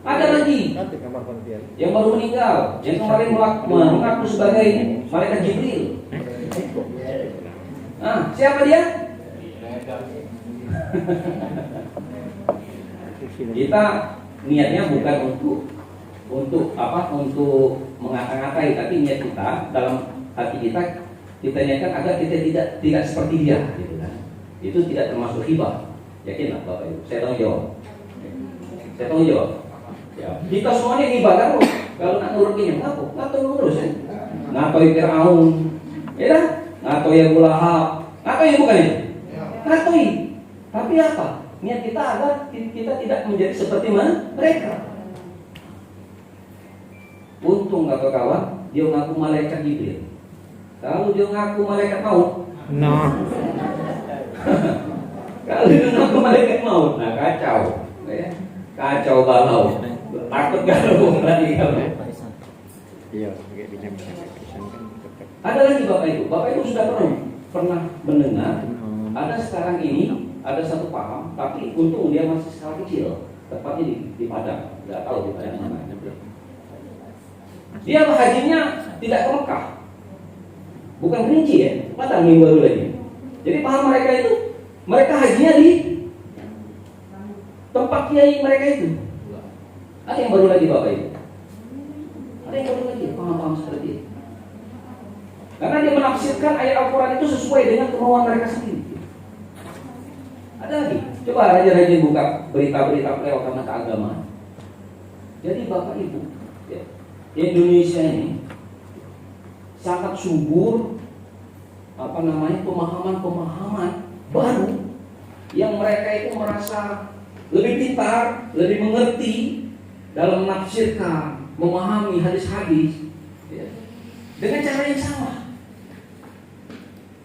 Ada lagi yang baru meninggal, yang kemarin mengaku sebagai malaikat Jibril. Nah, siapa dia? Kita niatnya bukan untuk mengata-ngatai, tapi niat kita dalam hati kita niatkan agar kita tidak seperti dia, gitu kan? Itu tidak termasuk hibah. Yakinlah Bapak Ibu. Saya tanggung jawab. Ya, kita semuanya hibah kan? Kalau nak nurut ini, ngapain ngurus? Ngapain Fir'aun? Ya, ngapain Abu Lahab? Ngapain bukan itu? Ngapain? Tapi apa? Niat kita agar kita tidak menjadi seperti mereka. Untung kata kawan, dia ngaku malaikat Jibril. Kalau dia ngaku malaikat maut, kalau dia ngaku malaikat maut, nah kacau, ya. Kacau balau, takut galung lagi kamu. Ada lagi Bapak Ibu sudah pernah mendengar? Ada sekarang ini ada satu paham, tapi untung dia masih skala kecil, tepatnya di Padang, nggak tahu di Padang mana. Dia hajinya tidak ke Mekah, bukan Kerinci ya, Padang minggu baru lagi. Jadi paham mereka itu, mereka hajinya di tempat kiai mereka itu. Ada yang baru lagi Bapak Ibu, ada yang baru lagi paham seperti itu. Karena dia menafsirkan ayat Al-Quran itu sesuai dengan kemauan mereka sendiri. Ada lagi, coba rajin-rajin buka berita-berita lewat mata agama. Jadi Bapak Ibu, ya, Indonesia ini sangat subur pemahaman baru yang mereka itu merasa lebih pintar, lebih mengerti dalam menafsirkan, memahami hadis-hadis, ya, dengan cara yang sama.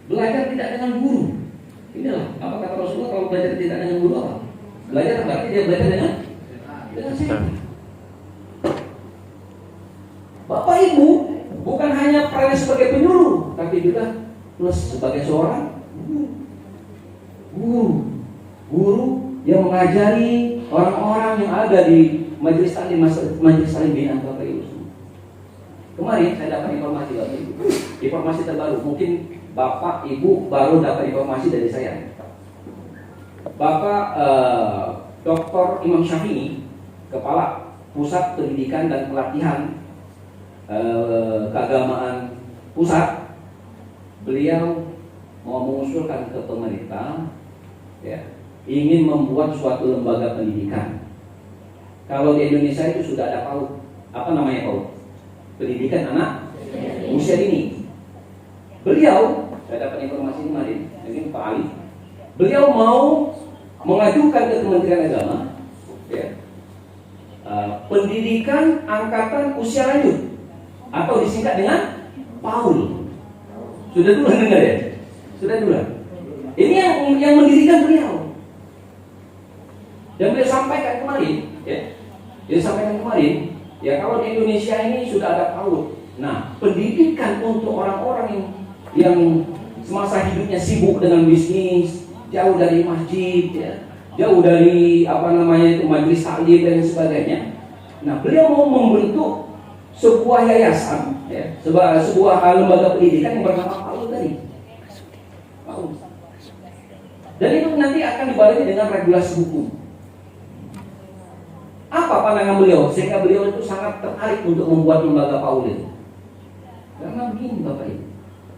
Belajar tidak dengan guru. Inilah apa kata Rasulullah, kalau belajar tidak dengan guru apa? Belajar berarti dia belajar dengan setan. Bapak Ibu bukan hanya perannya sebagai penyuluh, tapi juga plus sebagai seorang guru yang mengajari orang-orang yang ada di majelis taklim binaan Bapak Ibu. Kemarin saya dapat informasi Bapak Ibu, informasi terbaru. Mungkin Bapak Ibu baru dapat informasi dari saya. Bapak Dr. Imam Syafi'i, Kepala Pusat Pendidikan dan Pelatihan Keagamaan Pusat, beliau mau mengusulkan ke pemerintah, ya, ingin membuat suatu lembaga pendidikan. Kalau di Indonesia itu sudah ada PAUD, pendidikan anak usia dini. Beliau, saya dapat informasi kemarin, mungkin Pak Ali, beliau mau mengajukan ke Kementerian Agama, ya, pendidikan angkatan usia lanjut atau disingkat dengan PAUD. Sudah dulu dengar ya? Sudah dulu. Ini yang mendirikan beliau. Dan beliau sampaikan kemarin, ya. Dia sampaikan kemarin, ya, kalau di Indonesia ini sudah ada PAUD. Nah, pendidikan untuk orang-orang yang semasa hidupnya sibuk dengan bisnis, jauh dari masjid, ya, jauh dari majelis taklim dan sebagainya. Nah, beliau mau membentuk sebuah yayasan, ya, sebuah lembaga pendidikan yang bernama PAUD tadi. PAUD. Dan itu nanti akan dibarengi dengan regulasi hukum. Apa pandangan beliau? Sehingga beliau itu sangat tertarik untuk membuat lembaga PAUD itu. Karena begini Bapak Ibu,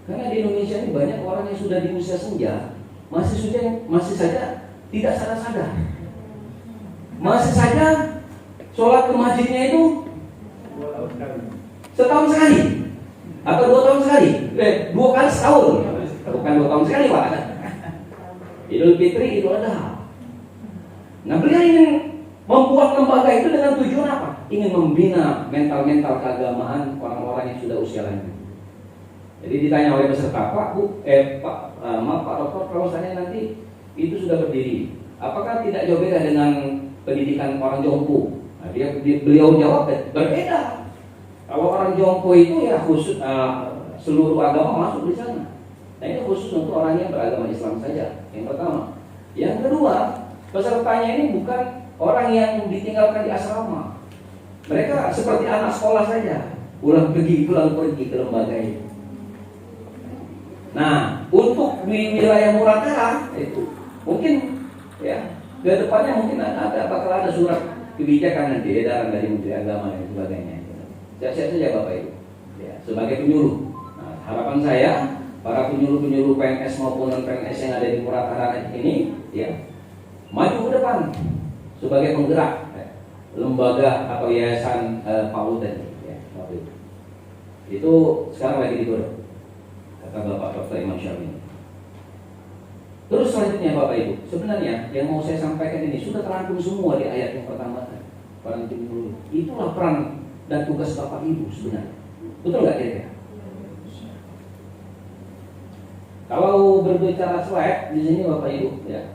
karena di Indonesia ini banyak orang yang sudah di usia senja, masih saja tidak sadar-sadar, masih saja sholat ke masjidnya itu setahun sekali atau 2 tahun sekali, 2 kali setahun, bukan 2 tahun sekali Pak. Idul Fitri, Idul Adha. Nah, beliau ingin membuat lembaga itu dengan tujuan apa? Ingin membina mental keagamaan orang-orang yang sudah usia lanjut. Jadi ditanya oleh peserta, Pak Dokter, kalau saya nanti itu sudah berdiri, apakah tidak jauh beda dengan pendidikan orang jompo? Nah, beliau jawab, berbeda. Kalau orang jompo itu ya khusus seluruh agama masuk di sana. Nah, ini khusus untuk orang yang beragama Islam saja. Yang pertama. Yang kedua, pesertanya ini bukan orang yang ditinggalkan di asrama, Mereka seperti anak sekolah saja, pulang pergi ke lembaga itu. Nah, untuk di wilayah Murakaran itu mungkin ya ke depannya mungkin bakal ada surat kebijakan nanti edaran dari Menteri Agama dan sebagainya. Siap-siap saja Bapak Ibu. Ya, sebagai penyuluh. Nah, harapan saya para penyuluh-penyuluh PNS maupun non PNS yang ada di Murakaran ini ya maju ke depan sebagai penggerak lembaga atau yayasan PAUD tadi ya, itu sekarang lagi digodok kata Bapak Dr. Imam Syamil. Terus selanjutnya Bapak Ibu, sebenarnya yang mau saya sampaikan ini sudah terangkum semua di ayat yang pertama tadi. Peran penyuluh, itulah peran dan tugas Bapak Ibu sebenarnya. Betul nggak kira-kira? Kalau berbicara slide di sini Bapak Ibu ya,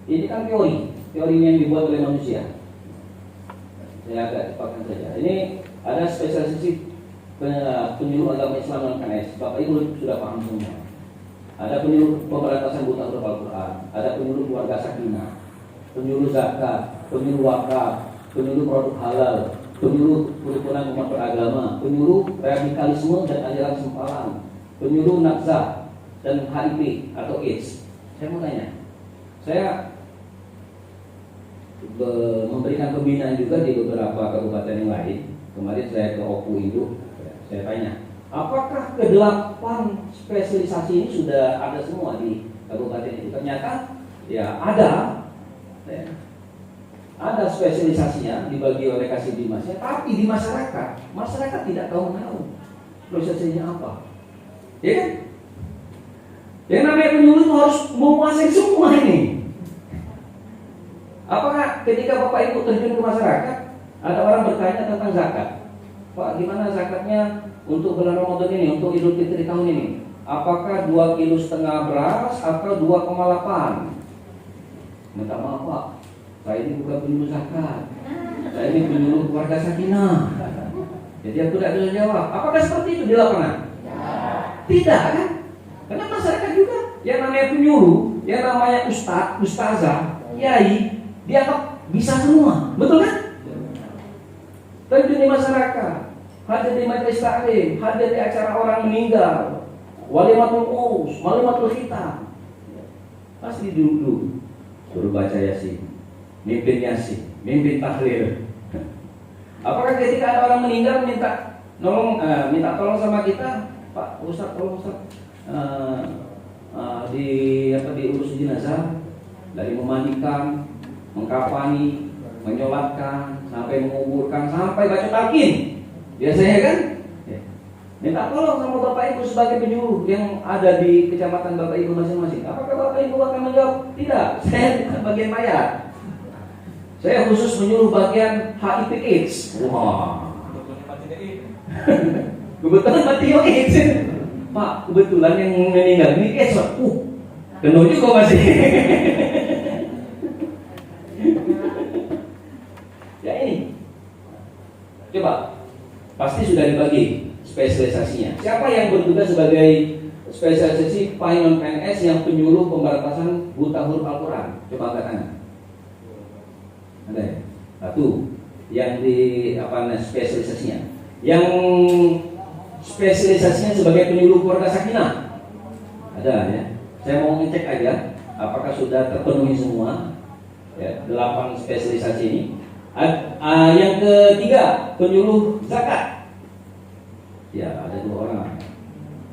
ini kan teori yang dibuat oleh manusia. Saya agak cepatkan saja. Ini ada spesialisasi penyuluh agama Islam non PNS. Bapak Ibu sudah paham semua. Ada penyuluh pemberantasan buta huruf Al-Quran, ada penyuluh keluarga sakinah, penyuluh zakat, penyuluh wakaf, penyuluh produk halal, penyuluh kerukunan umat beragama, penyuluh radikalisme dan aliran sempalan, penyuluh nakzah dan HIV atau AIDS. Saya mau tanya, saya memberikan pembinaan juga di beberapa kabupaten yang lain. Kemarin saya ke Oku Indo, saya tanya, apakah ke-8 spesialisasi ini sudah ada semua di kabupaten itu? Ternyata ya ada spesialisasinya dibagi oleh Kasih Dimasnya, tapi di masyarakat tidak tahu spesialisasinya apa. Ya kan? Yang namanya penyuluh itu harus menguasai semua ini. Apakah ketika Bapak Ibu terjun ke masyarakat, ada orang bertanya tentang zakat, Pak, gimana zakatnya untuk bulan Ramadan ini, untuk Idul Fitri tahun ini? Apakah 2,5 kg beras atau 2,8? Minta maaf Pak, saya ini bukan penyuluh zakat, saya ini penyuluh keluarga sakinah. Jadi aku tidak bisa jawab. Apakah seperti itu di lapangan? Tidak kan? Karena masyarakat juga yang namanya penyuluh, yang namanya ustadz, ustazah, kiai, dianggap bisa semua, betul kan? Terjun di masyarakat, hadir di majelis taklim, hadir di acara orang meninggal, walimatul urus, walimatul khitam, pasti duduk, suruh baca yasin, mimpin yasin, mimpin tahlil. Apakah ketika ada orang meninggal minta tolong sama kita, Pak Ustaz, tolong Ustaz, diurus jenazah, dari memandikan, mengkafani, menyolatkan, sampai menguburkan, sampai baca talqin. Biasanya kan? Ya. Minta tolong sama Bapak Ibu sebagai penyuluh yang ada di kecamatan Bapak Ibu masing-masing. Apakah Bapak Ibu akan menjawab? Tidak, saya bukan bagian mayat. Saya khusus menyuluh bagian HIV AIDS. Wah. Kebetulan mati AIDS. Pak, kebetulan yang meninggal ini AIDS. Kena juga masih. Ya ini, coba, pasti sudah dibagi spesialisasinya. Siapa yang bertugas sebagai spesialisasi non PNS yang penyuluh pemberantasan buta huruf Al-Quran? Coba angkat tangan. Ada ya? Satu, yang di spesialisasinya? Yang spesialisasinya sebagai penyuluh keluarga sakinah? Ada ya? Saya mau ngecek aja, apakah sudah terpenuhi semua ya, 8 spesialisasi ini. Yang ketiga, penyuluh zakat. Ya, ada 2 orang.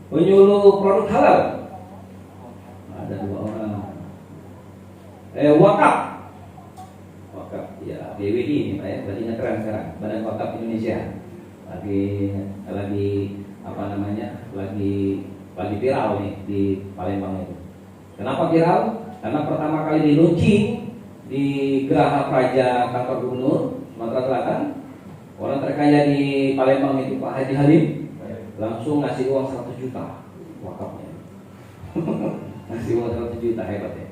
Penyuluh produk halal. Ada 2 orang. Wakaf. Ya, BWI ini Pak ya, badannya keren sekarang. Badan Wakaf Indonesia. Lagi viral nih di Palembang itu. Kenapa viral? Karena pertama kali di launching di Geraha Praja kantor Gubernur Sumatera Selatan, orang terkaya di Palembang itu Pak Haji Halim langsung ngasih uang 100 juta wakafnya. Ngasih uang 100 juta, hebat ya.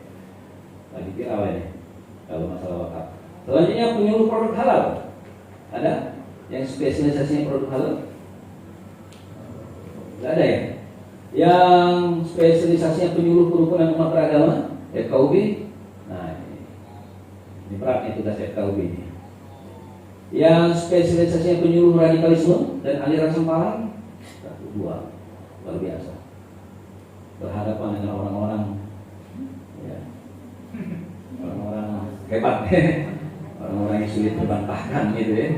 Lagi viral ya kalau masalah wakaf. Selanjutnya penyuluh produk halal. Ada yang spesialisasinya produk halal? Tidak ada ya. Yang spesialisasinya penyuluh kerukunan umat beragama, FKUB. Nah, ini beratnya tugas FKUB ini. Yang spesialisasinya penyuluh radikalisme dan aliran sempalan, 1, 2, luar biasa. Berhadapan dengan orang-orang, ya, orang-orang hebat, orang-orang yang sulit terbantahkan gitu ya.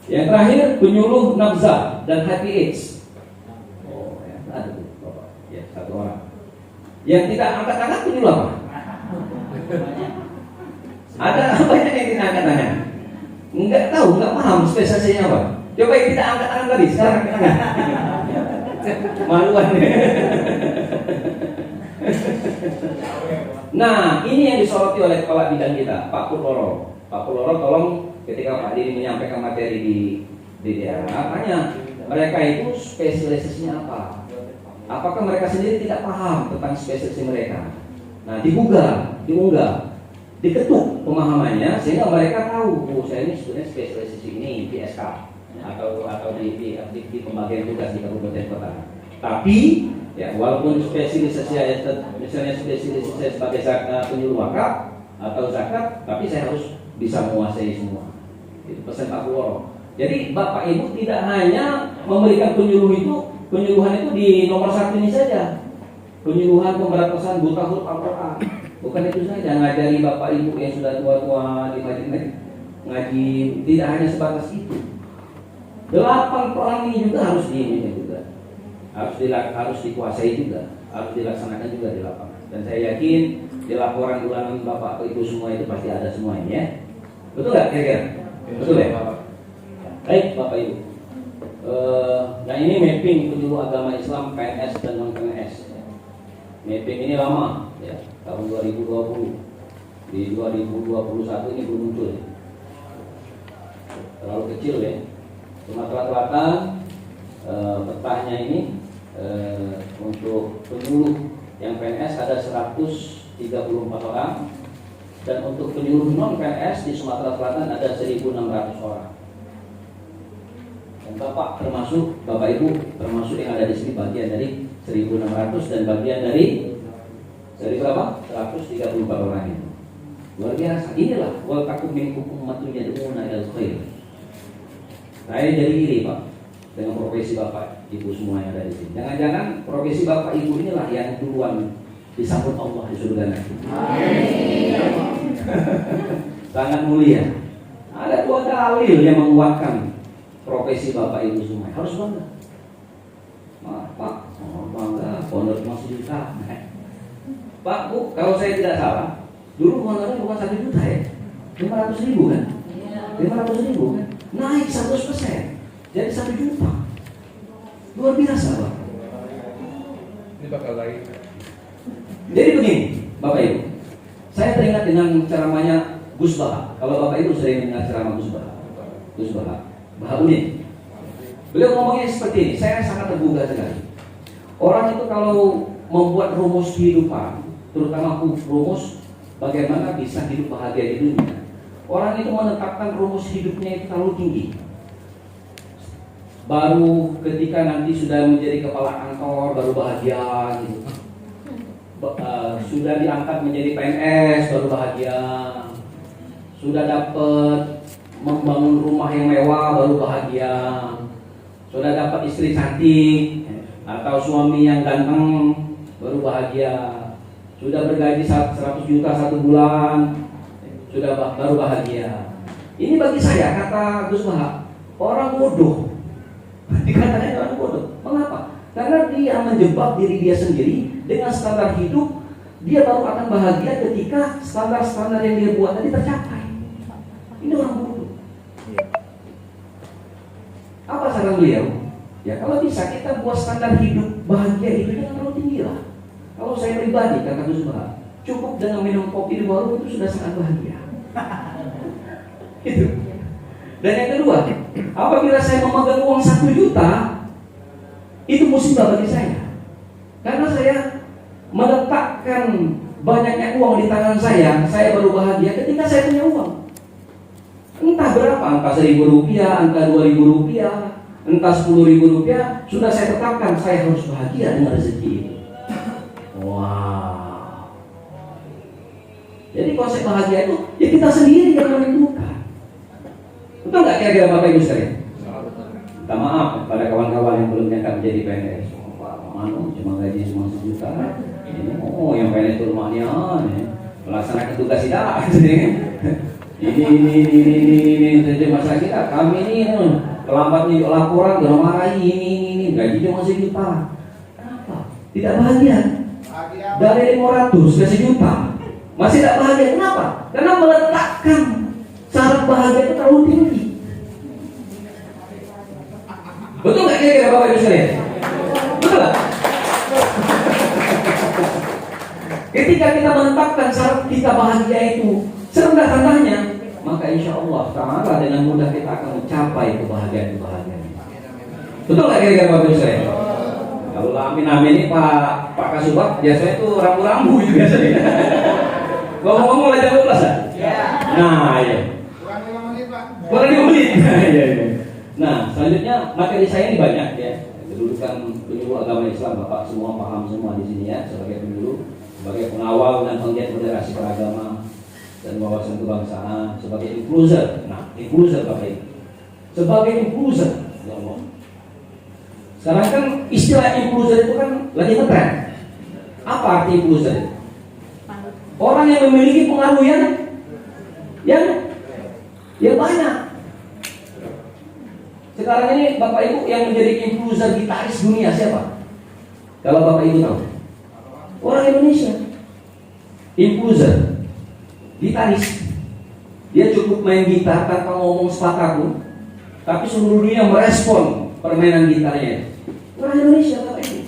Yang terakhir penyuluh nafza dan happy age. Oh, ya, ada tuh, Bapak. Ya, 1 orang. Yang tidak angkat-angkat penyuluh apa? Ada banyak yang tidak angkat-angkat. Enggak tahu, enggak paham spesialisasinya apa. Coba yang kita angkat-angkat tadi, sekarang angkat. Maluan. Nah, ini yang disoroti oleh kepala bidang kita, Pak Purloro. Pak Purloro, tolong ketika Pak Didi menyampaikan materi di daerah, tanya mereka itu spesialisasinya apa? Apakah mereka sendiri tidak paham tentang spesialisasi mereka? Nah, diunggah, diketuk pemahamannya sehingga mereka tahu, oh saya ini sebenarnya spesialisasi ini di SK atau di pembagian tugas di kabupaten kota. Tapi ya walaupun spesialisasi misalnya spesialisasi saya sebagai penyuluh wakaf atau zakat, tapi saya harus bisa menguasai semua. Itu pesan Pak Purloro. Jadi Bapak Ibu tidak hanya memberikan penyuluhan itu di nomor 1 ini saja. Penyuluhan pemberantasan buta huruf Al-Quran. Bukan itu saja, ngajari Bapak Ibu yang sudah tua-tua di masjid ngaji, tidak hanya sebatas itu. 8 orang ini juga harus harus dikuasai juga, harus dilaksanakan juga di lapangan. Dan saya yakin di laporan bulanan Bapak Ibu semua itu pasti ada semua ini ya. Betul nggak kira-kira? Betul ya? Baik Bapak Ibu. Nah ini mapping penyuluh agama Islam PNS dan non PNS. Mapping ini lama ya, tahun 2020. Di 2021 ini belum muncul ya. Terlalu kecil ya. Sumatera Selatan petahnya ini untuk penyuluh yang PNS ada 134 orang, dan untuk penyuluh non PNS di Sumatera Selatan ada 1.600 orang. Dan Bapak Ibu termasuk yang ada di sini bagian dari 1.600 dan bagian dari berapa? 134 orang itu. Luar biasa. Inilah wal takum minkum ummatun yad'una ilal khair. Saya jadi iri Pak dengan profesi Bapak Ibu semua yang ada di sini. Jangan-jangan profesi Bapak Ibu inilah yang duluan disambut Allah di surga nanti. Amin. Sangat mulia. Ada 2 dalil yang menguatkan profesi Bapak Ibu semua. Harus bangga. Pak, bangga. Pondok masih juta. Pak, Bu, kalau saya tidak salah, dulu honornya bukan 1 juta ya, 500.000 kan? 500.000 kan? Naik 100%, jadi 1 juta. Luar biasa Pak. Ini bakal lain. Jadi begini, Bapak Ibu, saya teringat dengan ceramahnya Gus Baha. Kalau Bapak Ibu sering mendengar ceramah Gus Bahaudin. Beliau ngomongnya seperti ini, saya sangat tergugah sekali. Orang itu kalau membuat rumus kehidupan, terutama rumus bagaimana bisa hidup bahagia di dunia, orang itu menetapkan rumus hidupnya itu terlalu tinggi. Baru ketika nanti sudah menjadi kepala kantor baru bahagia gitu. Sudah diangkat menjadi PNS baru bahagia. Sudah dapat membangun rumah yang mewah baru bahagia. Sudah dapat istri cantik atau suami yang ganteng baru bahagia. Sudah bergaji 100 juta 1 bulan baru bahagia. Ini bagi saya, kata Gus Baha, orang bodoh. Dikatakan orang bodoh. Mengapa? Karena dia menjebak diri dia sendiri dengan standar hidup. Dia baru akan bahagia ketika standar-standar yang dia buat tadi tercapai. Ini orang bodoh. Apa saran beliau? Ya kalau bisa kita buat standar hidup bahagia itu jangan terlalu tinggi lah. Kalau saya pribadi, kata Gus Baha, cukup dengan minum kopi di warung itu sudah sangat bahagia. Itu. Dan yang kedua, apabila saya memegang uang 1 juta, itu musibah bagi saya. Karena saya meletakkan banyaknya uang di tangan saya baru bahagia ketika saya punya uang. Entah berapa, entah 1.000 rupiah, entah 2.000 rupiah, entah 10.000 rupiah, sudah saya tetapkan saya harus bahagia dengan rezeki ini. Wow. Jadi konsep bahagia itu ya kita sendiri yang menentukan. Betul nggak kira-kira Bapak Ibu sekalian? Minta maaf pada kawan-kawan yang belum diangkat menjadi PNS. Pak Manu cuma gaji cuma 1 juta. Ini yang PNS itu lumayan ya. Melaksanakan tugas tidak. Ini jadi masalah kita. Kami ini terlambat nih laporan, marahi ini gaji cuma 1 juta. Kenapa? Tidak bahagia. Dari 500 ke 1 juta masih tidak bahagia. Kenapa? Karena meletakkan syarat bahagia itu terlalu tinggi. Betul nggak kira-kira Bapak Ibu sekalian? Betul nggak? Ketika kita menetapkan syarat kita bahagia itu serendah-rendahnya, maka insya Allah ta'ala dengan mudah kita akan mencapai kebahagiaan. Betul nggak kira-kira Bapak Ibu sekalian? Kalau amin ini Pak Kasubag biasanya itu rambu-rambu itu biasanya. Ngomong-ngomong lah jam 12 ya? Nah iya. Kurang 5 menit. Nah selanjutnya materi saya ini banyak ya. Kedudukan penyuluh agama Islam Bapak semua paham semua di sini ya, sebagai penyuluh, sebagai pengawal dan penggiat moderasi beragama dan wawasan kebangsaan, sebagai influencer. Nah influencer Bapak ini sebagai influencer ya Allah. Sekarang kan istilah influencer itu kan lagi ngetren. Apa arti influencer? Orang yang memiliki pengaruh yang banyak. Sekarang ini Bapak Ibu yang menjadi influencer gitaris dunia siapa? Kalau Bapak Ibu tahu, orang Indonesia. Influencer gitaris. Dia cukup main gitar tanpa ngomong sepatah pun, tapi seluruh dunia merespon permainan gitarnya. Orang Indonesia Bapak Ibu.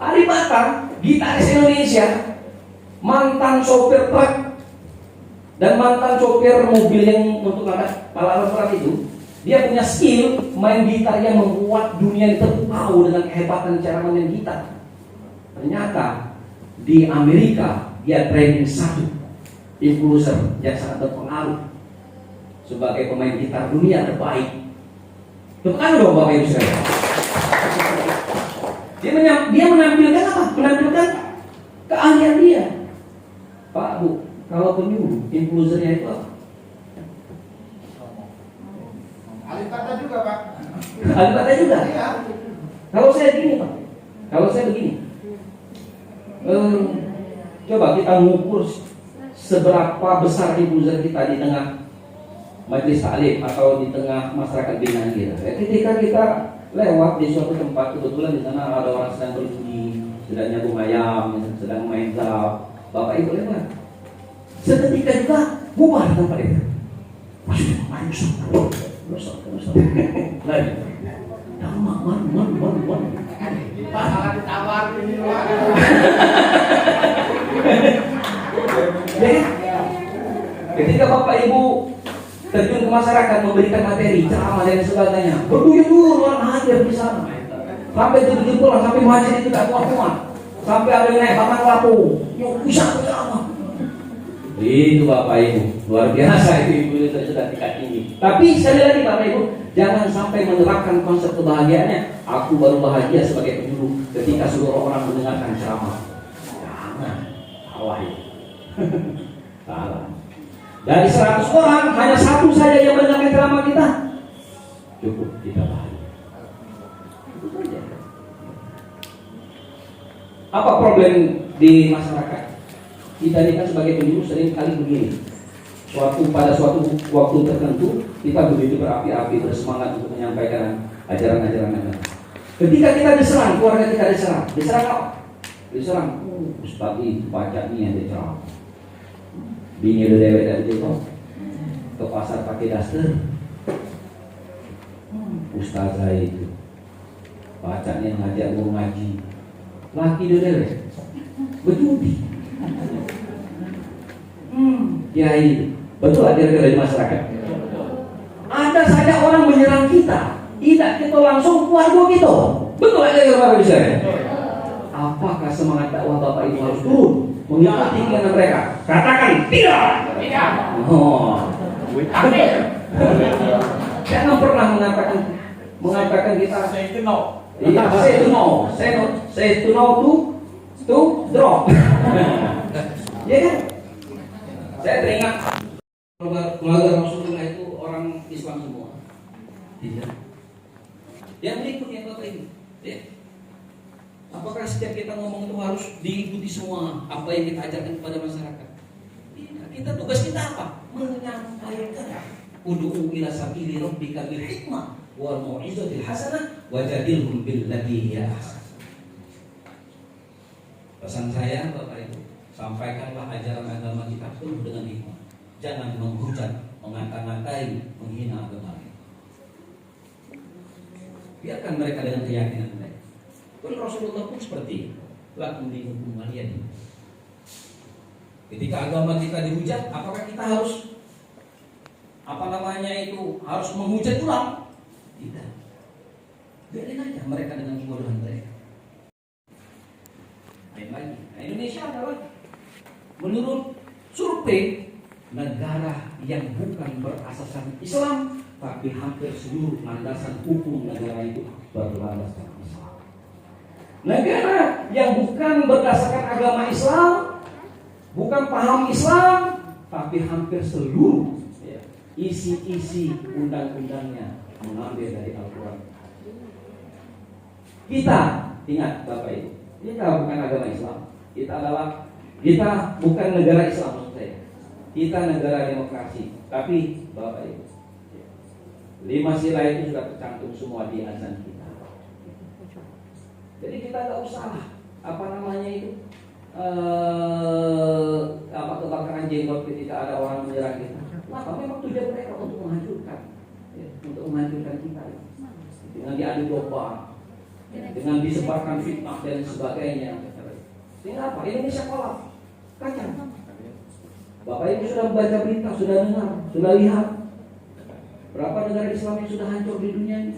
Alibata, gitaris Indonesia, mantan sopir truk dan mantan sopir mobil yang untuk angkat alat berat itu, dia punya skill main gitar yang membuat dunia terpukau dengan kehebatan cara main gitar. Ternyata di Amerika dia training 1 influencer yang sangat berpengaruh sebagai pemain gitar dunia terbaik. Tekan dong Bapak Ibu sekalian. Dia menampilkan apa? Menampilkan keahlian dia. Pak Bu, kalau penyuluh influencernya itu apa? Alibata juga Pak. Alibata juga. Iya. Kalau saya begini Pak, coba kita mengukur seberapa besar influencer kita di tengah majelis taklim atau di tengah masyarakat binaan kita. Ketika kita lewat di suatu tempat, kebetulan di sana ada orang sedang berjudi, sedang nyambung ayam, sedang main drum, Bapak Ibu lewat, seketika juga bubar tempat itu. Ayo Ustaz. Lagi. Man. Pak salah ditawar ini Pak. Ketika Bapak Ibu terjun ke masyarakat memberikan materi, ceramah dan sebagainya, berduyun orang hadir di sana. Sampai jempol, sampai masjid itu tidak kuat-kuat. Sampai ada yang naik papan lapu, yuk bisa ceramah. Itu Bapak Ibu, luar biasa itu ibu sudah tingkat tinggi. Tapi sekali lagi Bapak Ibu, jangan sampai menerapkan konsep kebahagiaannya. Aku baru bahagia sebagai penyuluh ketika seluruh orang mendengarkan ceramah. Jangan, salah itu. Salah. Dari 100 orang hanya 1 saja yang mendengarkan ceramah kita, cukup kita bahagia. Itu saja. Apa problem di masyarakat? Kita ini kan sebagai penyuluh sering kali begini. Pada suatu waktu tertentu kita begitu berapi-api bersemangat untuk menyampaikan ajaran-ajaran agama. Ketika kita diserang, keluarga kita diserang apa? Diserang. Ustaz ini baca nih yang dicerang. Bini udah dewek dari itu ke pasar pakai daster. Ustazah itu bacanya ngajak guru ngaji. Laki udah dewek berjudi. Kiai, betul ada dari masyarakat. Ada saja orang menyerang kita, tidak kita langsung keluarga kita. Betul ada yang Bapak bisa. Apakah semangat dakwah Bapak Ibu harus turun mengikuti keinginan mereka? Katakan tidak. Oh, jangan pernah mengatakan kita say to no. Iya, say to no to drop. Ya kan? Saya teringat keluarga Rasulullah itu orang Islam semua. Tidak. Yang berikutnya Bapak Ibu, ya. Apakah setiap kita ngomong itu harus diikuti semua apa yang kita ajarkan kepada masyarakat? Tidak. Kita tugas kita apa? Menyampaikan. Ud'u ila sabili rabbika bil hikmah wal mau'izatil hasanah wajadilhum billati hiya ahsan. Pesan saya Bapak Ibu, sampaikanlah ajaran agama kita penuh dengan hikmah. Jangan menghujat, mengata-ngatai, menghina agama. Biarkan mereka dengan keyakinan mereka. Dan Rasulullah pun seperti itu. Lakum dinukum waliyadin. Ketika agama kita dihujat, apakah kita harus harus menghujat ulang? Tidak. Biarin aja mereka dengan kebodohan mereka. Lain lagi. Nah, Indonesia adalah menurut survei negara yang bukan berasaskan Islam, tapi hampir seluruh landasan hukum negara itu berlandaskan Islam. Negara yang bukan berdasarkan agama Islam, bukan paham Islam, tapi hampir seluruh isi-isi undang-undangnya mengambil dari Al-Quran. Kita ingat Bapak Ibu, kita bukan agama Islam. Kita bukan negara Islam maksud saya. Kita negara demokrasi. Tapi Bapak Ibu, 5 sila itu sudah tercantum semua di azan kita. Jadi kita nggak usah kebakaran jenggot ketika ada orang menyerang kita. Maka memang tujuan mereka untuk menghancurkan kita dengan diadu domba, dengan disebarkan fitnah dan sebagainya. Sehingga apa? Indonesia kolap, kacau. Bapak Ibu sudah membaca berita, sudah dengar, sudah lihat berapa negara Islam yang sudah hancur di dunia ini?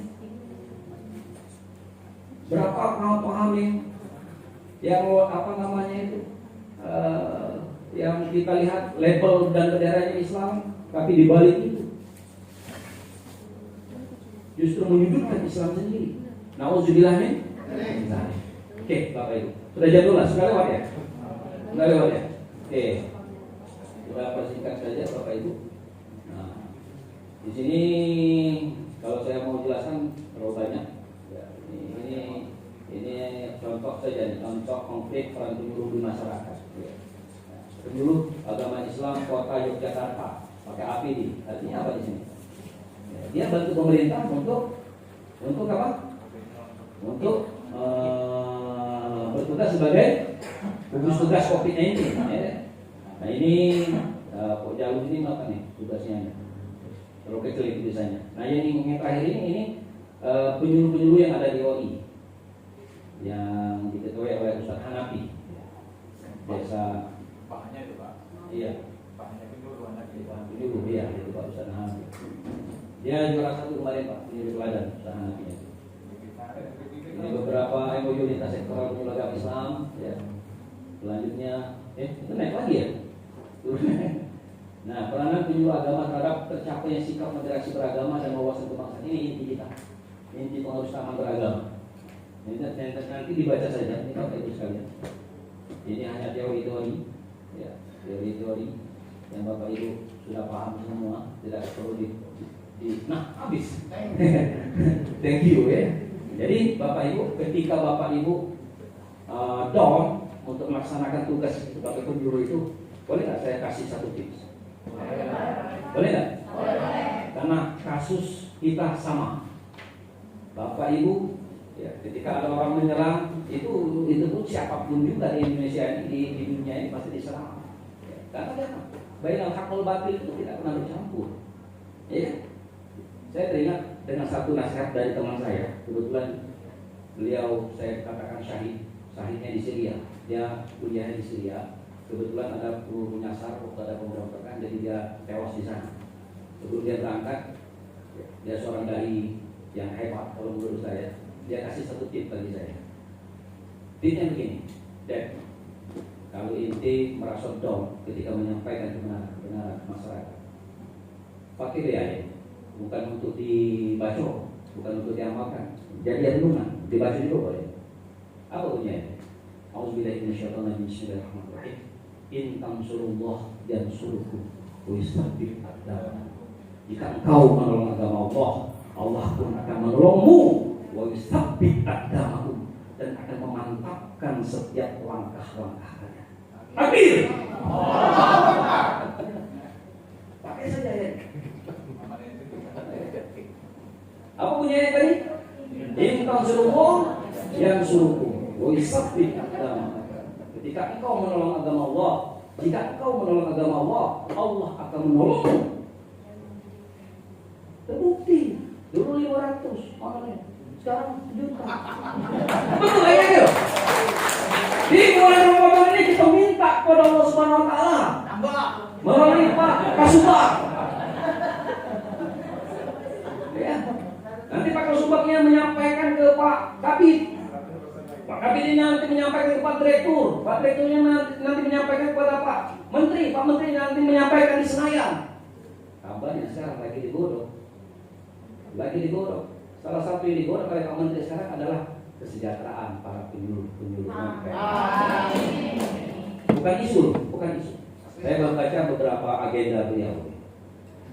Berapa paham-paham yang kita lihat label dan benderanya Islam, tapi di balik itu justru menyudutkan Islam sendiri. Nauzubillah min dzalik. Oke, Bapak Ibu. Sudah jam 12, sudah lewat ya? Sudah lewat ya? Oke. Sudah persingkat saja Bapak Ibu. Nah, di sini kalau saya mau jelaskan terlalu banyak. Ya, ini contoh saja nih, contoh konflik peran penyuluh di masyarakat. Ya. Penyuluh agama Islam Kota Yogyakarta pakai APD. Artinya apa di sini? Ya, dia bantu pemerintah untuk apa? Untuk bertugas sebagai gugus tugas COVID-19. Ya. Nah ini Pak Jalur ini apa nih tugasnya? Terlalu kecil itu biasanya. Nah yang terakhir ini penyuluh-penyuluh yang ada di OI yang diketuai oleh Ustaz Hanafi. Desa Paknya itu Pak. Iya. Paknya penyuluh anak kita. Penyuluh iya itu Pak Ustaz Hanafi. Dia juara 1 kemarin Pak penyuluh teladan Ustaz Hanafi. Ini beberapa MOU lintas sektoral penyuluh agama Islam. Ya. Selanjutnya itu naik lagi ya. Nah, peranan penyuluh agama terhadap tercapainya sikap moderasi beragama dan wawasan kebangsaan ini inti kita. Inti pengurus taman beragama. Nanti dibaca saja, ini Bapak Ibu sekalian. Ini hanya teori-teori, ya, teori-teori yang Bapak Ibu sudah paham semua, tidak perlu nah habis. Thank you ya. Jadi Bapak Ibu, ketika Bapak Ibu down untuk melaksanakan tugas sebagai penyuluh itu, boleh nggak saya kasih satu tips? Boleh nggak? Karena kasus kita sama. Bapak Ibu, ya, ketika ada orang menyerang, itu pun siapapun juga di Indonesia ini, di dunia ini pasti diserang. Ya, karena apa? Bainal haq wal batil itu tidak pernah bercampur. Ya, saya teringat dengan satu nasihat dari teman saya. Kebetulan beliau saya katakan syahidnya di Syria. Dia kuliah di Syria. Kebetulan ada peluru nyasar waktu ada pemberontakan, jadi dia tewas di sana. Sebelum dia berangkat, dia seorang dai yang hebat kalau menurut saya. Dia kasih satu tip bagi saya. Tipnya begini, Dad, kalau inti merasa down ketika menyampaikan kebenaran masyarakat, pakai biaya, bukan untuk dibaca, bukan untuk diamalkan. Jadi renungan, dibaca juga boleh. Apa bunyinya? Auzubillahi minasyaitonir rajim. Bismillahirrahmanirrahim. In tansurullah yansurukum wa yusabbit aqdamakum. Jika engkau menolong agama Allah, Allah pun akan menolongmu. Wa yusabbit aqdamakum, dan akan memantapkan setiap langkah-langkah kalian. Amin. Pakai saja ya. Apa bunyinya tadi? In tansurukum yansurukum wa yusabbit aqdamakum. Ketika engkau menolong agama Allah, jika engkau menolong agama Allah, Allah akan menolongmu. Terbukti, dulu 500 orangnya, sekarang 1 juta. Betul ya gitu? Di bulan Ramadan ini kita minta kepada Allah Subhanahu Wa Taala melalui Pak Kasubag. Ya, nanti Pak Kasubagnya menyampaikan ke Pak Kabid. Pak Kabid ini nanti menyampaikan ke Pak Direktur. Pak Direkturnya nanti menyampaikan kepada Pak Menteri. Pak Menteri nanti menyampaikan di Senayan. Kabarnya sekarang lagi digodok. Salah satu yang digodok oleh Pak Menteri sekarang adalah kesejahteraan para penyuluh. Bukan isu. Saya baru baca beberapa agenda beliau.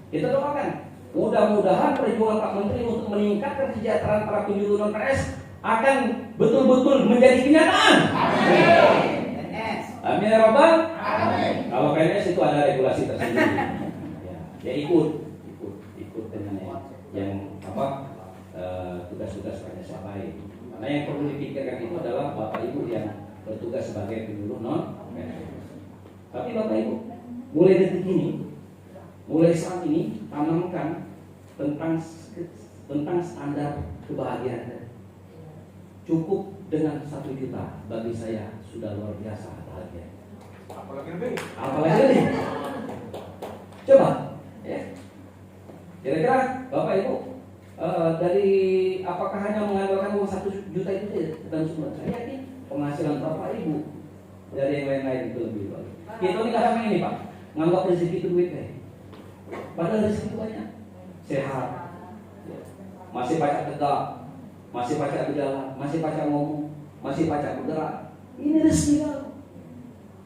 Kita doakan, mudah-mudahan perjuangan Pak Menteri untuk meningkatkan kesejahteraan para penyuluh non-PNS akan betul-betul menjadi kenyataan. Amin ya Rabbal. Kalau PNS itu ada regulasi tersendiri. Ya ikut dengan yang tugas-tugas PNS yang lain. Karena yang perlu dipikirkan itu adalah Bapak Ibu yang bertugas sebagai penyuluh non-PNS. Tapi Bapak Ibu, mulai detik ini, mulai saat ini, tanamkan tentang standar kebahagiaan. Cukup dengan 1 juta bagi saya sudah luar biasa bahagia. Apalagi lebih. Coba, ya. Kira-kira Bapak Ibu dari apakah hanya mengandalkan uang 1 juta itu dan semua? Saya yakin penghasilan Bapak Ibu dari yang lain-lain itu lebih baik. Kita ini kadang ini Pak, nganggap rezeki itu duit padahal rezeki itu banyak. Sehat, masih pacak tegak, masih pacak berjalan, masih pacak ngomong, masih pacak bergerak. Ini rezeki kan?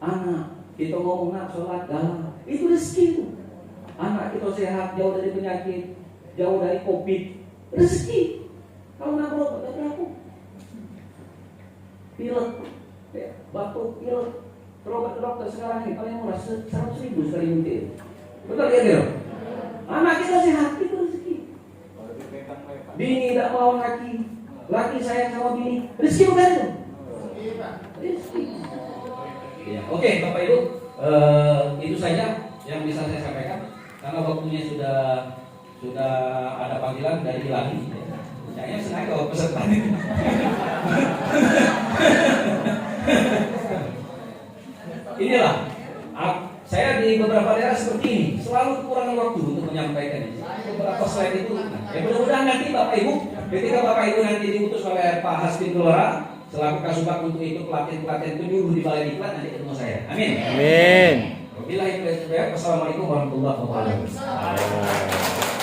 Anak kita ngomong nak sholat galah, itu rezeki itu. Anak kita sehat, jauh dari penyakit, jauh dari COVID, rezeki. Kalau nak berobat, tak berapa. Pilek, batuk, pilek, berobat ke dokter sekarang ini paling murah 100.000 sekali nyuntik. Betul ya gitu? Anak kita sehat, itu rezeki. Bini tidak melawan laki sayang sama bini, rezeki bukan itu? Rezeki. Ya, oke Bapak Ibu, itu saja yang bisa saya sampaikan. Karena waktunya sudah ada panggilan dari Ilahi. Kayaknya sengaja kalau peserta ini. Inilah, saya di beberapa daerah seperti ini selalu kekurangan waktu untuk menyampaikan ini. Beberapa slide itu, ya mudah-mudahan nanti Bapak Ibu, ketika Bapak Ibu nanti diutus oleh Pak Hasbin Kelora selaku Kasubag untuk ikut pelatihan penyuluh di Balai Diklat, nanti ketemu saya. Amin. Amin. Wassalamualaikum warahmatullahi wabarakatuh.